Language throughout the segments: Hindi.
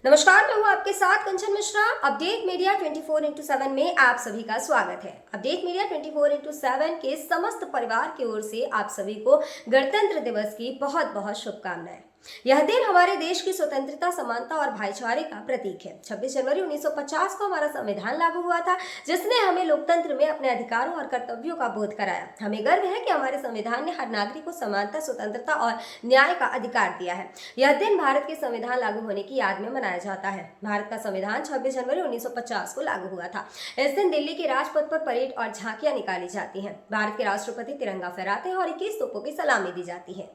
नमस्कार, मैं हूँ आपके साथ कंचन मिश्रा। अपडेट मीडिया 24x7 में आप सभी का स्वागत है। अपडेट मीडिया 24x7 के समस्त परिवार की ओर से आप सभी को गणतंत्र दिवस की बहुत बहुत शुभकामनाएं। यह दिन हमारे देश की स्वतंत्रता, समानता और भाईचारे का प्रतीक है। 26 जनवरी 1950 को हमारा संविधान लागू हुआ था, जिसने हमें लोकतंत्र में अपने अधिकारों और कर्तव्यों का बोध कराया। हमें गर्व है कि हमारे संविधान ने हर नागरिक को समानता, स्वतंत्रता और न्याय का अधिकार दिया है। यह दिन भारत के संविधान लागू होने की याद में मनाया जाता है। भारत का संविधान 26 जनवरी 1950 को लागू हुआ था। इस दिन दिल्ली के राजपथ पर परेड और झांकियां निकाली जाती हैं। भारत के राष्ट्रपति तिरंगा फहराते हैं और 21 तोपों की सलामी दी जाती है।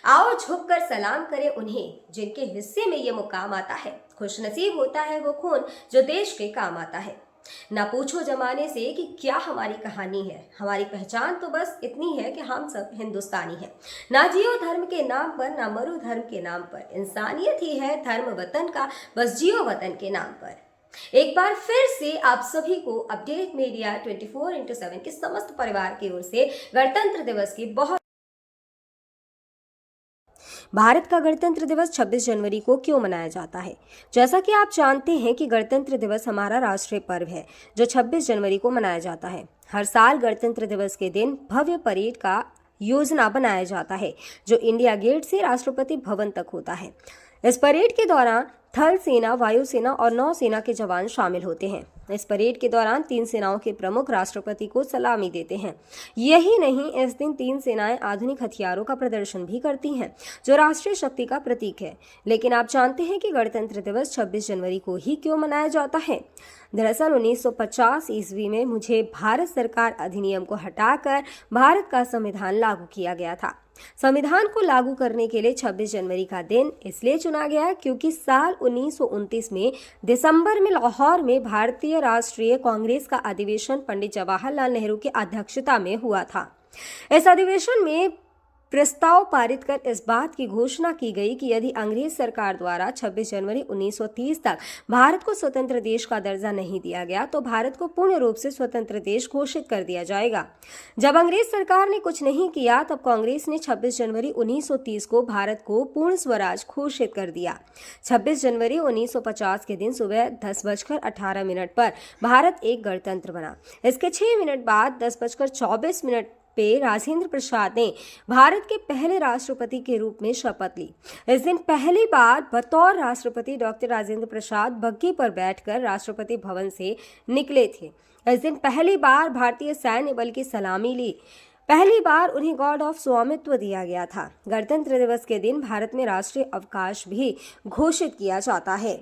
आओ झुककर सलाम करें उन्हें जिनके हिस्से में ये मुकाम आता है। खुशनसीब होता है वो खून जो देश के काम आता है। ना पूछो जमाने से कि क्या हमारी कहानी है, हमारी पहचान तो बस इतनी है कि हम सब हिंदुस्तानी हैं। ना जियो धर्म के नाम पर, ना मरो धर्म के नाम पर, इंसानियत ही है धर्म वतन का, बस जियो वतन के नाम पर। एक बार फिर से आप सभी को अपडेट मीडिया 24x7 के समस्त परिवार की ओर से गणतंत्र दिवस की बहुत। भारत का गणतंत्र दिवस 26 जनवरी को क्यों मनाया जाता है? जैसा कि आप जानते हैं कि गणतंत्र दिवस हमारा राष्ट्रीय पर्व है जो 26 जनवरी को मनाया जाता है। हर साल गणतंत्र दिवस के दिन भव्य परेड का योजना बनाया जाता है जो इंडिया गेट से राष्ट्रपति भवन तक होता है। इस परेड के दौरान थल सेना, वायुसेना और नौसेना के जवान शामिल होते हैं। इस परेड के दौरान तीन सेनाओं के प्रमुख राष्ट्रपति को सलामी देते हैं। यही नहीं, इस दिन तीन सेनाएं आधुनिक हथियारों का प्रदर्शन भी करती हैं जो राष्ट्रीय शक्ति का प्रतीक है। लेकिन आप जानते हैं कि गणतंत्र दिवस 26 जनवरी को ही क्यों मनाया जाता है? दरअसल 1950 ईस्वी में मुझे भारत सरकार अधिनियम को हटाकर भारत का संविधान लागू किया गया था। संविधान को लागू करने के लिए 26 जनवरी का दिन इसलिए चुना गया क्योंकि साल 1929 में दिसंबर में लाहौर में भारतीय राष्ट्रीय कांग्रेस का अधिवेशन पंडित जवाहरलाल नेहरू की अध्यक्षता में हुआ था। इस अधिवेशन में प्रस्ताव पारित कर इस बात की घोषणा की गई कि यदि अंग्रेज सरकार द्वारा 26 जनवरी 1930 तक भारत को स्वतंत्र देश का दर्जा नहीं दिया गया तो भारत को पूर्ण रूप से स्वतंत्र देश घोषित कर दिया जाएगा। जब अंग्रेज सरकार ने कुछ नहीं किया तब कांग्रेस ने 26 जनवरी 1930 को भारत को पूर्ण स्वराज घोषित कर दिया। 26 जनवरी 1950 के दिन सुबह 10:18 पर भारत एक गणतंत्र बना। इसके 6 मिनट बाद 10:24 पे राजेंद्र प्रसाद ने भारत के पहले राष्ट्रपति के रूप में शपथ ली। इस दिन पहली बार बतौर राष्ट्रपति डॉक्टर राजेंद्र प्रसाद बग्घी पर बैठकर राष्ट्रपति भवन से निकले थे। इस दिन पहली बार भारतीय सैन्य बल की सलामी ली। पहली बार उन्हें गॉर्ड ऑफ स्वामित्व दिया गया था। गणतंत्र दिवस के दिन भारत में राष्ट्रीय अवकाश भी घोषित किया जाता है।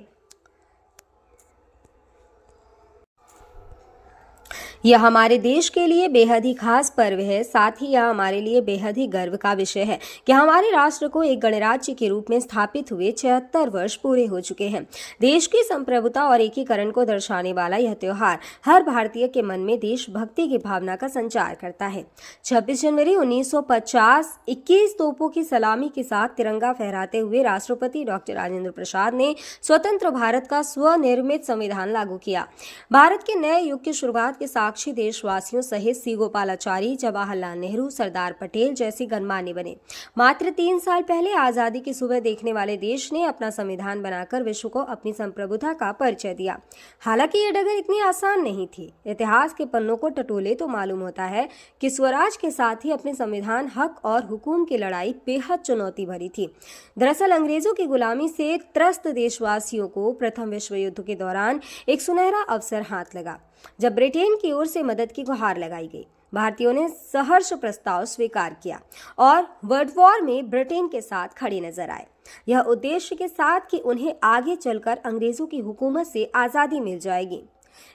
यह हमारे देश के लिए बेहद ही खास पर्व है। साथ ही यह हमारे लिए बेहद ही गर्व का विषय है कि हमारे राष्ट्र को एक गणराज्य के रूप में स्थापित हुए 76 वर्ष पूरे हो चुके हैं। देश की संप्रभुता और एकीकरण को दर्शाने वाला यह त्योहार हर भारतीय के मन में देशभक्ति की भावना का संचार करता है। 26 जनवरी 1950 21 तोपों की सलामी के साथ तिरंगा फहराते हुए राष्ट्रपति डॉक्टर राजेंद्र प्रसाद ने स्वतंत्र भारत का स्वनिर्मित संविधान लागू किया। भारत के नए युग की शुरुआत के साक्षी देशवासियों सहित सी गोपालाचारी, जवाहरलाल नेहरू, सरदार पटेल जैसे गणमान्य बने। मात्र 3 साल पहले आजादी की सुबह देखने वाले देश ने अपना संविधान बनाकर विश्व को अपनी संप्रभुता का परिचय दिया। हालांकि ये डगर इतनी आसान नहीं थी। इतिहास के पन्नों को टटोले तो मालूम होता है कि स्वराज के साथ ही अपने संविधान, हक और हुकूम की लड़ाई बेहद चुनौती भरी थी। दरअसल अंग्रेजों की गुलामी से त्रस्त देशवासियों को प्रथम विश्व युद्ध के दौरान एक सुनहरा अवसर हाथ लगा जब ब्रिटेन की ओर से मदद की गुहार लगाई गई। भारतीयों ने सहर्ष प्रस्ताव स्वीकार किया और वर्ल्ड वॉर में ब्रिटेन के साथ खड़े नजर आए। यह उद्देश्य के साथ कि उन्हें आगे चलकर अंग्रेजों की हुकूमत से आजादी मिल जाएगी।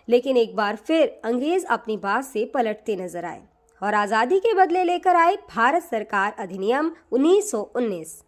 लेकिन एक बार फिर अंग्रेज अपनी बात से पलटते नजर आए और आजादी के बदले लेकर आए भारत सरकार अधिनियम 1919।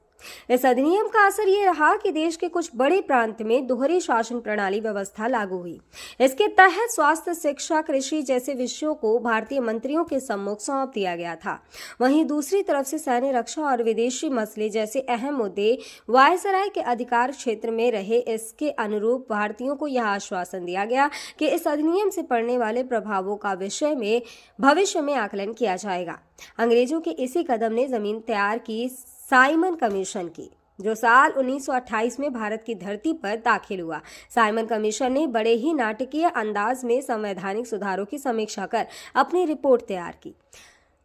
इस अधिनियम का असर ये रहा कि देश के कुछ बड़े प्रांत में दोहरी शासन प्रणाली व्यवस्था लागू हुई। इसके तहत स्वास्थ्य, शिक्षा, कृषि जैसे विषयों को भारतीय मंत्रियों के सम्मुख सौंप दिया गया था। वहीं दूसरी तरफ से सैन्य, रक्षा और विदेशी मसले जैसे अहम मुद्दे वायसराय के अधिकार क्षेत्र में रहे। इसके अनुरूप भारतीयों को यह आश्वासन दिया गया कि इस अधिनियम से पड़ने वाले प्रभावों का विषय में भविष्य में आकलन किया जाएगा। अंग्रेजों के इसी कदम ने जमीन तैयार की साइमन कमीशन की। जो साल 1928 में भारत की धरती पर दाखिल हुआ। साइमन कमीशन ने बड़े ही नाटकीय अंदाज में संवैधानिक सुधारों की समीक्षा कर अपनी रिपोर्ट तैयार की।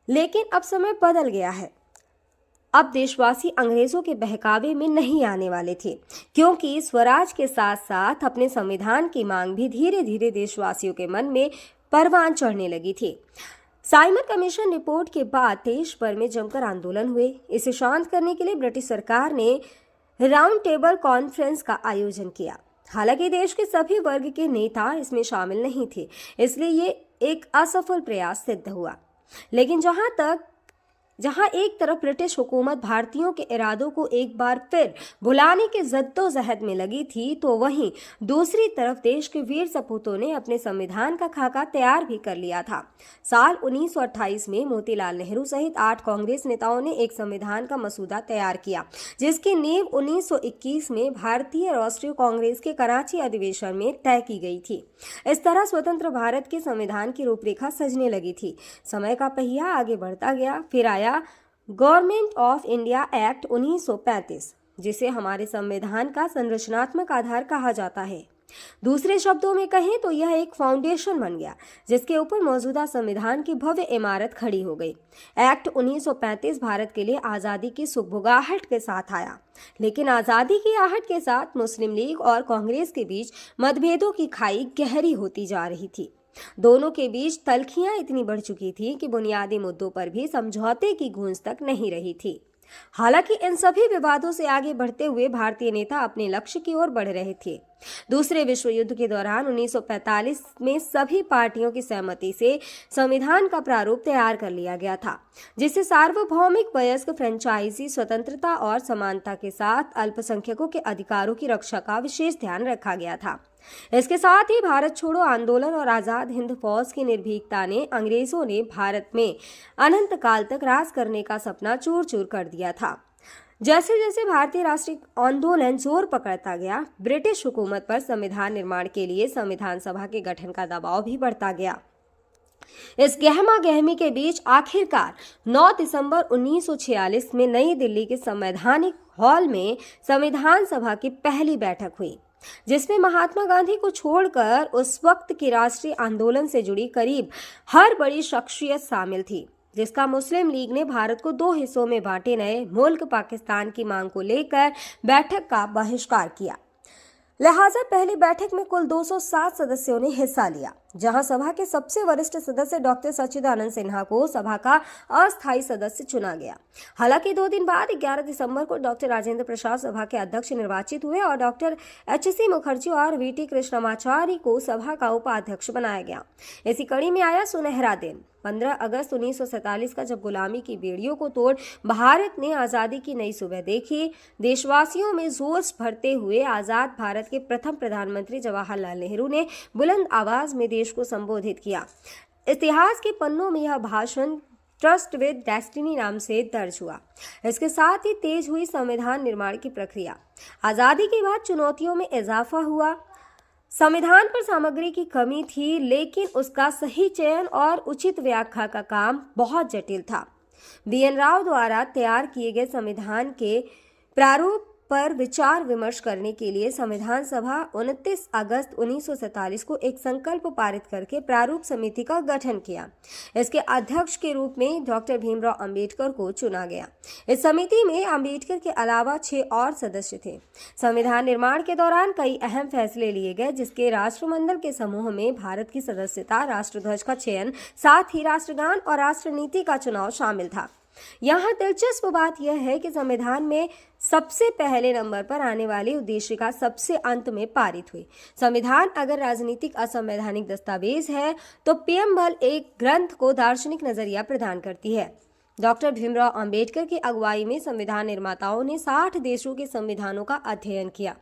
लेकिन अब समय बदल गया है। अब देशवासी अंग्रेजों के बहकावे में नहीं आने वाले थे, क्योंकि स्वराज के साथ साथ अपने संविधान की मांग भी धीरे धीरे देशवासियों के मन में परवान चढ़ने लगी थी। साइमन कमीशन रिपोर्ट के बाद देश भर में जमकर आंदोलन हुए। इसे शांत करने के लिए ब्रिटिश सरकार ने राउंड टेबल कॉन्फ्रेंस का आयोजन किया। हालांकि देश के सभी वर्ग के नेता इसमें शामिल नहीं थे, इसलिए ये एक असफल प्रयास सिद्ध हुआ। लेकिन जहां एक तरफ ब्रिटिश हुकूमत भारतीयों के इरादों को एक बार फिर भुलाने के जद्दोजहद में लगी थी, तो वहीं दूसरी तरफ देश के वीर सपूतों ने अपने संविधान का खाका तैयार भी कर लिया था। साल 1928 में मोतीलाल नेहरू सहित 8 कांग्रेस नेताओं ने एक संविधान का मसूदा तैयार किया, जिसकी नींव 1921 में भारतीय राष्ट्रीय कांग्रेस के कराची अधिवेशन में तय की गई थी। इस तरह स्वतंत्र भारत के संविधान की रूपरेखा सजने लगी थी। समय का पहिया आगे बढ़ता गया। फिर आया गवर्नमेंट ऑफ इंडिया एक्ट 1935, जिसे हमारे संविधान का संरचनात्मक आधार कहा जाता है। दूसरे शब्दों में कहें तो यह एक फाउंडेशन बन गया, जिसके ऊपर मौजूदा संविधान की भव्य इमारत खड़ी हो गई। एक्ट 1935 भारत के लिए आज़ादी की सुगबुगाहट के साथ आया, लेकिन आज़ादी की आहट के साथ मुस्लिम लीग और कांग्रेस के बीच मतभेदों की खाई गहरी होती जा रही थी। दोनों के बीच तल्खियां इतनी बढ़ चुकी थी कि बुनियादी मुद्दों पर भी समझौते की गूंज तक नहीं रही थी। हालांकि इन सभी विवादों से आगे बढ़ते हुए भारतीय नेता अपने लक्ष्य की ओर बढ़ रहे थे। दूसरे विश्व युद्ध के दौरान 1945 में सभी पार्टियों की सहमति से संविधान का प्रारूप तैयार कर लिया गया था, जिसे सार्वभौमिक वयस्क फ्रेंचाइजी स्वतंत्रता और समानता के साथ अल्पसंख्यकों के अधिकारों की रक्षा का विशेष ध्यान रखा गया था। इसके साथ ही भारत छोड़ो आंदोलन और आजाद हिंद फौज की निर्भीकता ने अंग्रेजों ने भारत में अनंत काल तक राज करने का सपना चूर चूर कर दिया था। जैसे जैसे भारतीय राष्ट्रीय आंदोलन जोर पकड़ता गया, ब्रिटिश हुकूमत पर संविधान निर्माण के लिए संविधान सभा के गठन का दबाव भी बढ़ता गया। इस गहमा गहमी के बीच आखिरकार 9 दिसंबर 1946 में नई दिल्ली के संवैधानिक हॉल में संविधान सभा की पहली बैठक हुई, जिसमें महात्मा गांधी को छोड़कर उस वक्त के राष्ट्रीय आंदोलन से जुड़ी करीब हर बड़ी शख्सियत शामिल थी, जिसका मुस्लिम लीग ने भारत को 2 हिस्सों में बांटे नए मुल्क पाकिस्तान की मांग को लेकर बैठक का बहिष्कार किया। लिहाजा पहली बैठक में कुल 207 सदस्यों ने हिस्सा लिया, जहां सभा के सबसे वरिष्ठ सदस्य डॉक्टर सच्चिदानंद सिन्हा को सभा का अस्थायी सदस्य चुना गया। हालांकि 2 दिन बाद 11 दिसंबर को डॉक्टर राजेंद्र प्रसाद सभा के अध्यक्ष निर्वाचित हुए और डॉक्टर एच.सी. मुखर्जी और वी.टी. कृष्णमाचारी को सभा का उपाध्यक्ष बनाया गया। इसी कड़ी में आया सुनहरा दिन 15 अगस्त 1947 का, जब गुलामी की बेड़ियों को तोड़ भारत ने आज़ादी की नई सुबह देखी। देशवासियों में जोश भरते हुए आज़ाद भारत के प्रथम प्रधानमंत्री जवाहरलाल नेहरू ने बुलंद आवाज में देश को संबोधित किया। इतिहास के पन्नों में यह भाषण ट्रस्ट विद डेस्टिनी नाम से दर्ज हुआ। इसके साथ ही तेज हुई संविधान निर्माण की प्रक्रिया। आज़ादी के बाद चुनौतियों में इजाफा हुआ। संविधान पर सामग्री की कमी थी, लेकिन उसका सही चयन और उचित व्याख्या का काम बहुत जटिल था। बी.एन. राव द्वारा तैयार किए गए संविधान के प्रारूप पर विचार विमर्श करने के लिए संविधान सभा 29 अगस्त 1947 को एक संकल्प पारित करके प्रारूप समिति का गठन किया। इसके अध्यक्ष के रूप में डॉक्टर भीमराव अंबेडकर को चुना गया। इस समिति में अंबेडकर के अलावा 6 और सदस्य थे। संविधान निर्माण के दौरान कई अहम फैसले लिए गए, जिसके राष्ट्रमंडल के समूह में भारत की सदस्यता, राष्ट्रध्वज का चयन, साथ ही राष्ट्रगान और राष्ट्रनीति का चुनाव शामिल था। यहाँ दिलचस्प बात यह है कि संविधान में सबसे पहले नंबर पर आने वाली उद्देशिका सबसे अंत में पारित हुई। संविधान अगर राजनीतिक असंवैधानिक दस्तावेज है, तो पीएमएल एक ग्रंथ को दार्शनिक नजरिया प्रदान करती है। डॉक्टर भीमराव अंबेडकर की अगुवाई में संविधान निर्माताओं ने 60 देशों के संविधानों का अध्ययन किया।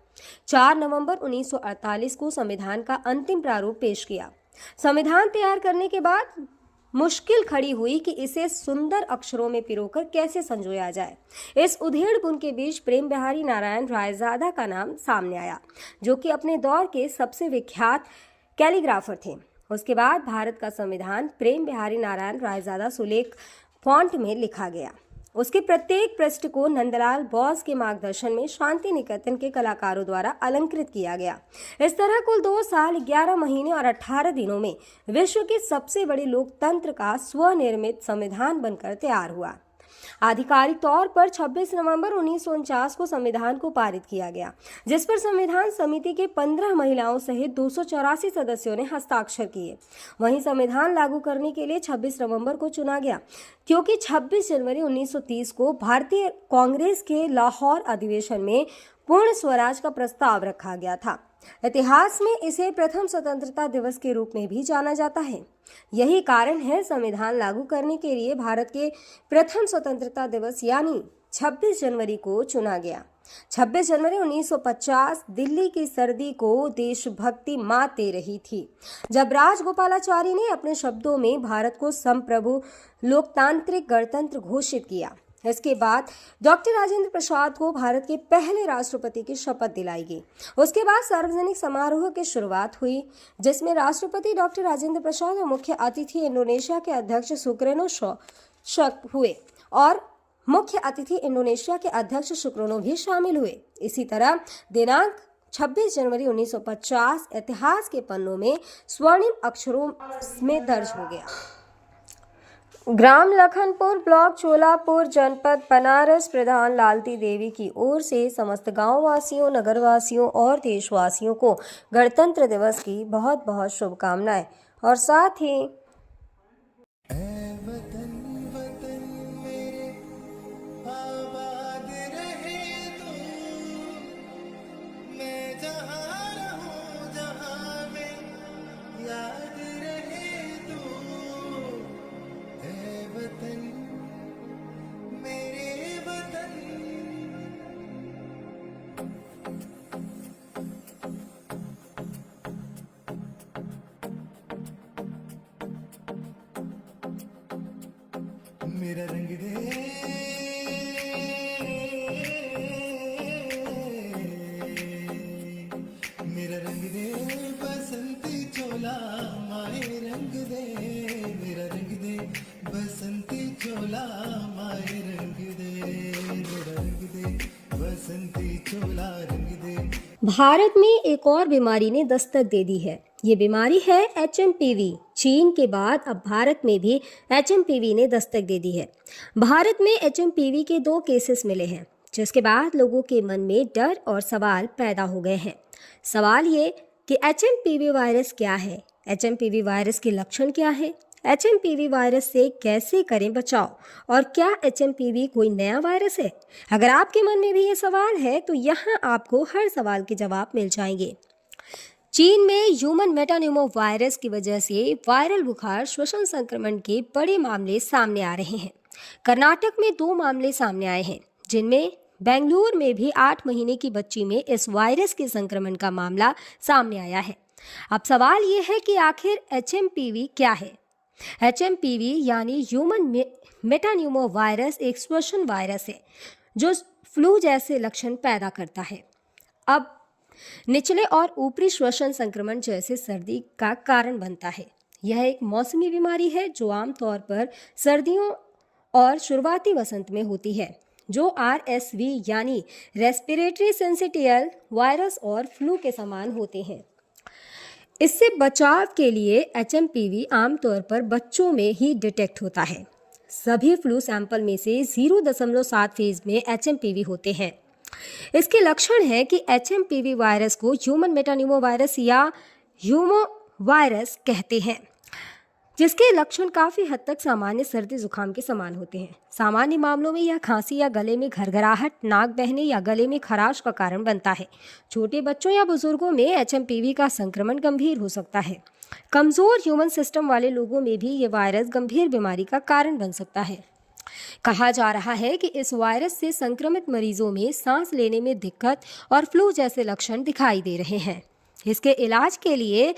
4 नवंबर 1948 को संविधान का अंतिम प्रारूप पेश किया। संविधान तैयार करने के बाद मुश्किल खड़ी हुई कि इसे सुंदर अक्षरों में पिरोकर कैसे संजोया जाए। इस उधेड़-बुन के बीच प्रेम बिहारी नारायण रायजादा का नाम सामने आया, जो कि अपने दौर के सबसे विख्यात कैलीग्राफर थे। उसके बाद भारत का संविधान प्रेम बिहारी नारायण रायजादा सुलेख फॉन्ट में लिखा गया। उसके प्रत्येक पृष्ठ को नंदलाल बोस के मार्गदर्शन में शांति निकेतन के कलाकारों द्वारा अलंकृत किया गया। इस तरह कुल 2 साल 11 महीने और 18 दिनों में विश्व के सबसे बड़े लोकतंत्र का स्वनिर्मित संविधान बनकर तैयार हुआ। आधिकारिक तौर पर 26 नवंबर 1949 को संविधान को पारित किया गया, जिस पर संविधान समिति के 15 महिलाओं सहित 284 सदस्यों ने हस्ताक्षर किए। वहीं संविधान लागू करने के लिए 26 नवंबर को चुना गया, क्योंकि 26 जनवरी 1930 को भारतीय कांग्रेस के लाहौर अधिवेशन में पूर्ण स्वराज का प्रस्ताव रखा गया था। इतिहास में इसे प्रथम स्वतंत्रता दिवस के रूप में भी जाना जाता है। यही कारण है संविधान लागू करने के लिए भारत के प्रथम स्वतंत्रता दिवस यानी 26 जनवरी को चुना गया। 26 जनवरी 1950 दिल्ली की सर्दी को देशभक्ति मात दे रही थी, जब राजगोपालाचारी ने अपने शब्दों में भारत को संप्रभु लोकतांत्रिक गणतंत्र घोषित किया। इसके बाद डॉक्टर राजेंद्र प्रसाद को भारत के पहले राष्ट्रपति की शपथ दिलाई गई। उसके बाद सार्वजनिक समारोह की शुरुआत हुई, जिसमें राष्ट्रपति डॉक्टर राजेंद्र प्रसाद और मुख्य अतिथि इंडोनेशिया के अध्यक्ष सुकर्नो हुए और मुख्य अतिथि इंडोनेशिया के अध्यक्ष सुकर्नो भी शामिल हुए। इसी तरह दिनांक 26 जनवरी 1950 इतिहास के पन्नों में स्वर्णिम अक्षरों में दर्ज हो गया। ग्राम लखनपुर, ब्लॉक चोलापुर, जनपद बनारस, प्रधान लालती देवी की ओर से समस्त गांववासियों, नगरवासियों और देशवासियों को गणतंत्र दिवस की बहुत बहुत शुभकामनाएं। और साथ ही मेरा रंग दे, मेरा रंग दे बसंती चोला, माए रंग दे, मेरा रंग दे बसंती चोला, माए रंग दे, मेरा रंग दे बसंती चोला, रंग दे। भारत में एक और बीमारी ने दस्तक दे दी है। ये बीमारी है HMPV। चीन के बाद अब भारत में भी HMPV ने दस्तक दे दी है। भारत में HMPV के 2 केसेस मिले हैं, जिसके बाद लोगों के मन में डर और सवाल पैदा हो गए हैं। सवाल ये कि HMPV वायरस क्या है, HMPV वायरस के लक्षण क्या है, HMPV वायरस से कैसे करें बचाव, और क्या HMPV कोई नया वायरस है? अगर आपके मन में भी ये सवाल है तो यहाँ आपको हर सवाल के जवाब मिल जाएंगे। चीन में ह्यूमन मेटान्यूमो वायरस की वजह से वायरल बुखार श्वसन संक्रमण के बड़े मामले सामने आ रहे हैं। कर्नाटक में 2 मामले सामने आए हैं, जिनमें बेंगलुरु में भी 8 महीने की बच्ची में इस वायरस के संक्रमण का मामला सामने आया है। अब सवाल ये है कि आखिर HMPV क्या है? HMPV यानी ह्यूमन मेटान्यूमो वायरस एक श्वसन वायरस है जो फ्लू जैसे लक्षण पैदा करता है। अब निचले और ऊपरी श्वसन संक्रमण जैसे सर्दी का कारण बनता है। यह एक मौसमी बीमारी है जो आमतौर पर सर्दियों और शुरुआती वसंत में होती है, जो RSV यानी रेस्पिरेटरी सिंसिटियल वायरस और फ्लू के समान होते हैं। इससे बचाव के लिए HMPV आमतौर पर बच्चों में ही डिटेक्ट होता है। सभी फ्लू सैंपल में से 0.7% में HMPV होते हैं। इसके लक्षण है कि HMPV वायरस को ह्यूमन मेटान्यूमो वायरस या ह्यूमो वायरस कहते हैं, जिसके लक्षण काफ़ी हद तक सामान्य सर्दी जुकाम के समान होते हैं। सामान्य मामलों में यह खांसी या गले में घरघराहट, नाक बहने या गले में खराश का कारण बनता है। छोटे बच्चों या बुजुर्गों में HMPV का संक्रमण गंभीर हो सकता है। कमज़ोर ह्यूमन सिस्टम वाले लोगों में भी ये वायरस गंभीर बीमारी का कारण बन सकता है। कहा जा रहा है कि इस वायरस से संक्रमित मरीजों में सांस लेने में दिक्कत और फ्लू जैसे लक्षण दिखाई दे रहे हैं। इसके इलाज के लिए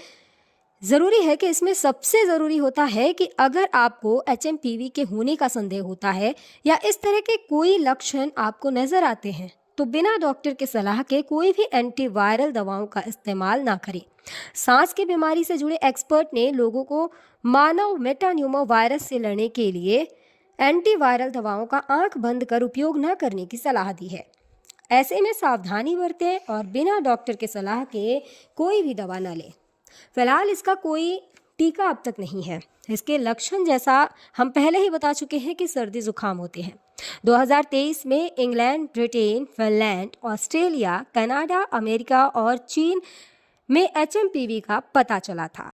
ज़रूरी है कि इसमें सबसे ज़रूरी होता है कि अगर आपको HMPV के होने का संदेह होता है या इस तरह के कोई लक्षण आपको नज़र आते हैं तो बिना डॉक्टर के सलाह के कोई भी एंटीवायरल दवाओं का इस्तेमाल ना करें। सांस की बीमारी से जुड़े एक्सपर्ट ने लोगों को मानव मेटान्यूमो वायरस से लड़ने के लिए एंटीवायरल दवाओं का आंख बंद कर उपयोग न करने की सलाह दी है। ऐसे में सावधानी बरतें और बिना डॉक्टर के सलाह के कोई भी दवा न लें। फिलहाल इसका कोई टीका अब तक नहीं है। इसके लक्षण जैसा हम पहले ही बता चुके हैं कि सर्दी जुकाम होते हैं। 2023 में England, Britain, Finland, Australia, Canada, America और चीन में HMPV का पता चला था।